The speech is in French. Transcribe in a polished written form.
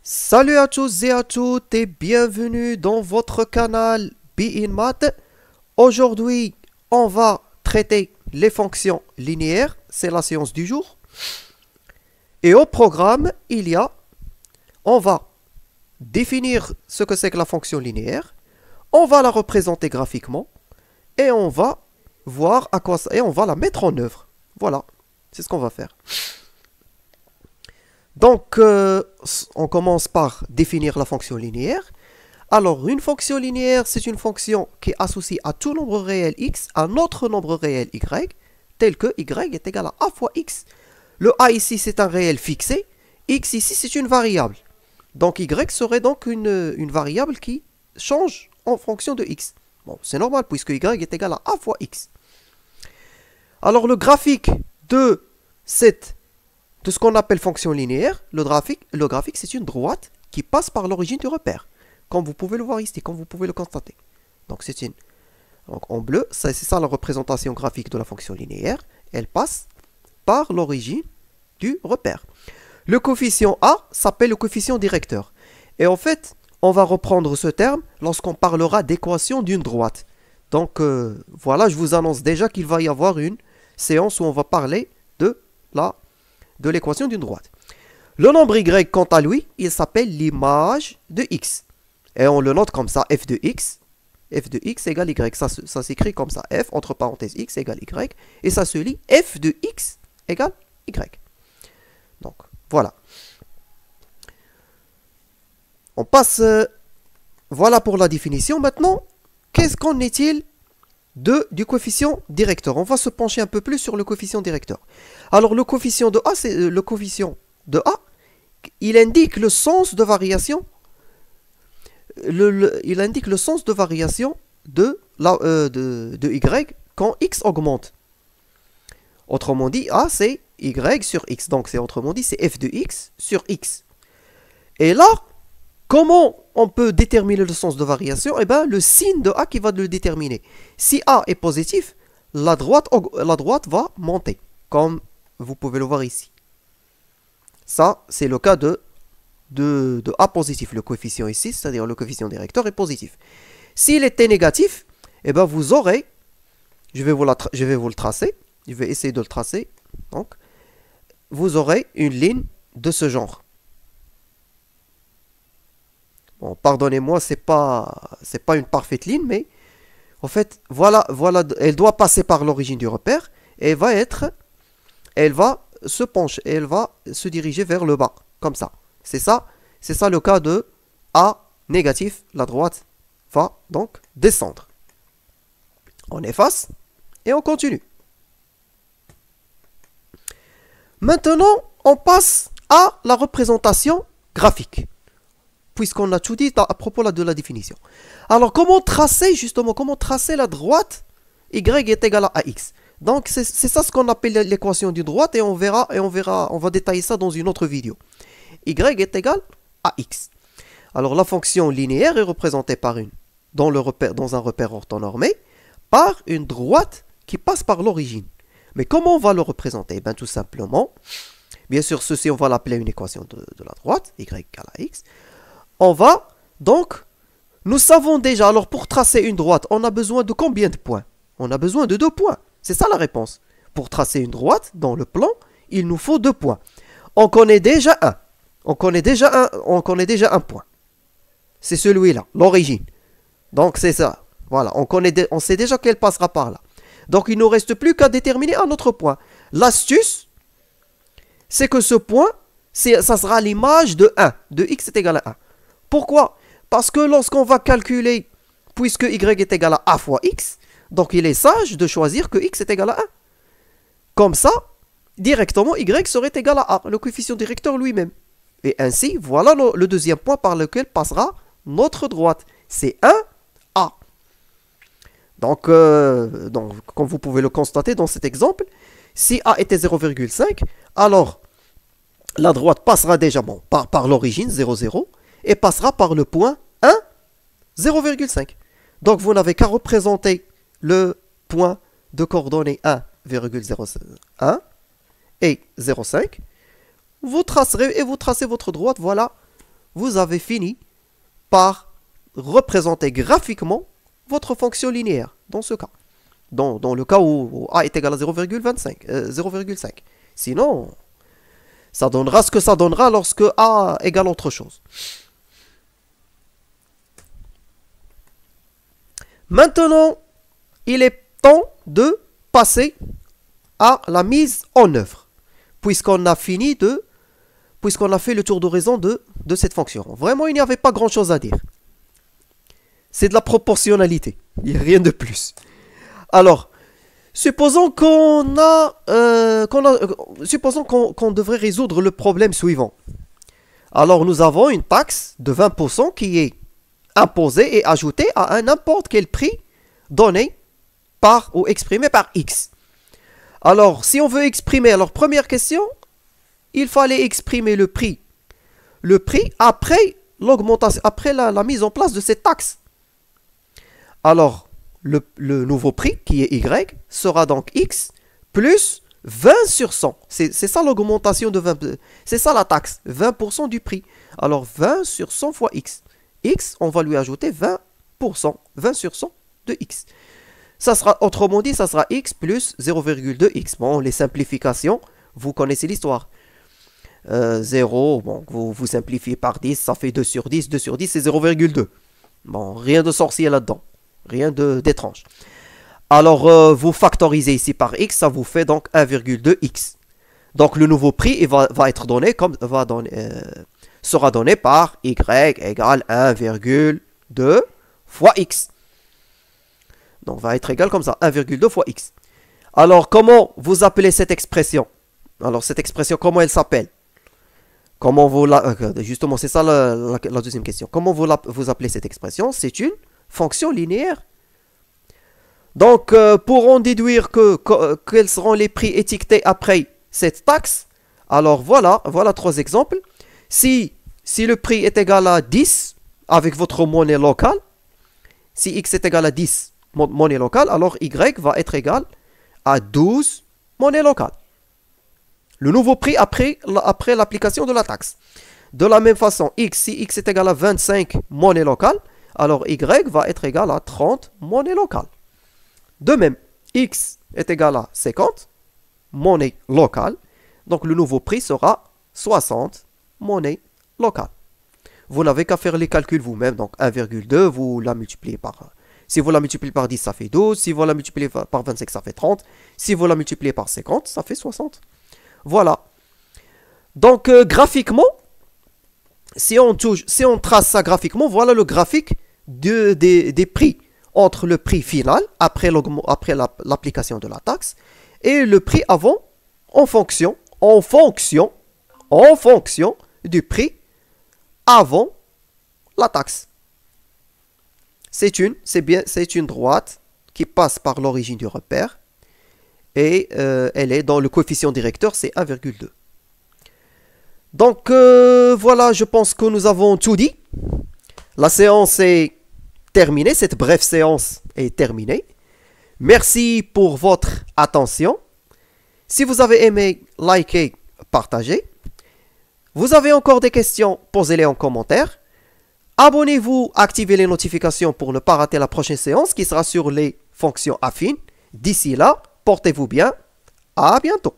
Salut à tous et à toutes et bienvenue dans votre canal Be in Math. Aujourd'hui, on va traiter les fonctions linéaires, c'est la séance du jour. Et au programme, on va définir ce que c'est que la fonction linéaire, on va la représenter graphiquement et on va voir à quoi ça et on va la mettre en œuvre. Voilà, c'est ce qu'on va faire. Donc, on commence par définir la fonction linéaire. Alors, une fonction linéaire, c'est une fonction qui est associée à tout nombre réel x, à un autre nombre réel y, tel que y est égal à a fois x. Le a ici, c'est un réel fixé. X ici, c'est une variable. Donc, y serait donc une variable qui change en fonction de x. Bon, c'est normal, puisque y est égal à a fois x. Alors, le graphique de ce qu'on appelle fonction linéaire, le graphique c'est une droite qui passe par l'origine du repère. Comme vous pouvez le voir ici, comme vous pouvez le constater. Donc en bleu, c'est ça la représentation graphique de la fonction linéaire. Elle passe par l'origine du repère. Le coefficient A s'appelle le coefficient directeur. Et en fait, on va reprendre ce terme lorsqu'on parlera d'équation d'une droite. Donc voilà, je vous annonce déjà qu'il va y avoir une séance où on va parler de l'équation d'une droite. Le nombre y, quant à lui, il s'appelle l'image de x. Et on le note comme ça, f de x égale y. Ça s'écrit comme ça, f, entre parenthèses, x égale y. Et ça se lit f de x égale y. Donc, voilà. On passe, voilà pour la définition. Maintenant, qu'en est-il du coefficient directeur? On va se pencher un peu plus sur le coefficient directeur. Alors, le coefficient de A, il indique le sens de variation. Il indique le sens de variation de y quand x augmente. Autrement dit, A, c'est y sur x. Donc, autrement dit, c'est f de x sur x. Et là, comment on peut déterminer le sens de variation? Eh bien, le signe de A qui va le déterminer. Si A est positif, la droite va monter, comme vous pouvez le voir ici. Ça, c'est le cas de A positif. Le coefficient ici, c'est-à-dire le coefficient directeur, est positif. S'il était négatif, eh bien, vous aurez, je vais vous le tracer, je vais essayer de le tracer. Donc, vous aurez une ligne de ce genre. Bon, pardonnez-moi, c'est pas une parfaite ligne, mais en fait, voilà, elle doit passer par l'origine du repère et elle va se pencher, elle va se diriger vers le bas, comme ça. C'est ça le cas de A négatif, la droite va donc descendre. On efface et on continue. Maintenant, on passe à la représentation graphique, puisqu'on a tout dit à propos de la définition. Alors, comment tracer la droite y est égal à ax? Donc, c'est ça ce qu'on appelle l'équation d'une droite, et on va détailler ça dans une autre vidéo. Y est égal à x. Alors, la fonction linéaire est représentée dans un repère orthonormé par une droite qui passe par l'origine. Mais comment on va le représenter? Ben, tout simplement, bien sûr, ceci, on va l'appeler une équation de la droite, y égale à x. Nous savons déjà, alors pour tracer une droite, on a besoin de combien de points? On a besoin de 2 points. C'est ça la réponse. Pour tracer une droite dans le plan, il nous faut 2 points. On connaît déjà un. On connaît déjà un point. C'est celui-là, l'origine. Donc c'est ça. Voilà, on sait déjà qu'elle passera par là. Donc il ne nous reste plus qu'à déterminer un autre point. L'astuce, c'est que ce point, ça sera l'image de 1. De x est égal à 1. Pourquoi? Parce que lorsqu'on va calculer, puisque y est égal à a fois x, donc il est sage de choisir que x est égal à 1. Comme ça, directement, y serait égal à a, le coefficient directeur lui-même. Et ainsi, voilà le deuxième point par lequel passera notre droite. C'est 1a. Donc, comme vous pouvez le constater dans cet exemple, si a était 0,5, alors la droite passera déjà par l'origine 0,0 et passera par le point 1, 0,5. Donc, vous n'avez qu'à représenter le point de coordonnées 1,01 et 0,5. Vous tracez votre droite, voilà vous avez fini par représenter graphiquement votre fonction linéaire, dans ce cas. Dans le cas où a est égal à 0,5. Sinon, ça donnera ce que ça donnera lorsque a égale autre chose. Maintenant, il est temps de passer à la mise en œuvre, puisqu'on a fait le tour d'horizon de cette fonction. Vraiment, il n'y avait pas grand chose à dire. C'est de la proportionnalité, il n'y a rien de plus. Alors, supposons qu'on devrait résoudre le problème suivant. Alors, nous avons une taxe de 20% qui est imposée et ajoutée à un n'importe quel prix donné par ou exprimé par X. Alors, si on veut exprimer, alors première question, il fallait exprimer le prix. Le prix après l'augmentation, après la mise en place de cette taxe. Alors, le nouveau prix, qui est Y, sera donc X plus 20 sur 100. C'est ça l'augmentation de 20. C'est ça la taxe, 20% du prix. Alors, 20 sur 100 fois X. X, on va lui ajouter 20%, 20 sur 100 de X. Ça sera, autrement dit, ça sera X plus 0,2X. Bon, les simplifications, vous connaissez l'histoire. 0, bon, vous simplifiez par 10, ça fait 2 sur 10. 2 sur 10, c'est 0,2. Bon, rien de sorcier là-dedans. Rien d'étrange. Alors, vous factorisez ici par x, ça vous fait donc 1,2x. Donc, le nouveau prix va être donné sera donné par y égale 1,2 fois x. Donc, va être égal comme ça, 1,2 fois x. Alors, comment vous appelez cette expression? Alors, cette expression, comment elle s'appelle? Comment vous justement, c'est ça la deuxième question. Comment vous appelez cette expression? C'est une fonction linéaire. Donc, pour en déduire quels seront les prix étiquetés après cette taxe, alors voilà 3 exemples. Si le prix est égal à 10 avec votre monnaie locale, si x est égal à 10 monnaie locale, alors y va être égal à 12 monnaie locale. Le nouveau prix après l'application de la taxe. De la même façon, si x est égal à 25 monnaie locale, alors y va être égal à 30 monnaie locale. De même, x est égal à 50 monnaie locale, donc le nouveau prix sera 60 monnaie locale. Vous n'avez qu'à faire les calculs vous-même, donc 1,2, vous la multipliez par... Si vous la multipliez par 10, ça fait 12, si vous la multipliez par 25, ça fait 30, si vous la multipliez par 50, ça fait 60. Voilà. Donc, graphiquement, si on trace ça graphiquement, voilà le graphique des prix entre le prix final, après l'application de la taxe, et le prix avant, en fonction du prix avant la taxe. C'est une droite qui passe par l'origine du repère, et elle est dans le coefficient directeur, c'est 1,2. Donc, voilà, je pense que nous avons tout dit. La séance est terminée, cette brève séance est terminée. Merci pour votre attention. Si vous avez aimé, likez, partagez. Vous avez encore des questions, posez-les en commentaire. Abonnez-vous, activez les notifications pour ne pas rater la prochaine séance qui sera sur les fonctions affines. D'ici là, portez-vous bien. À bientôt.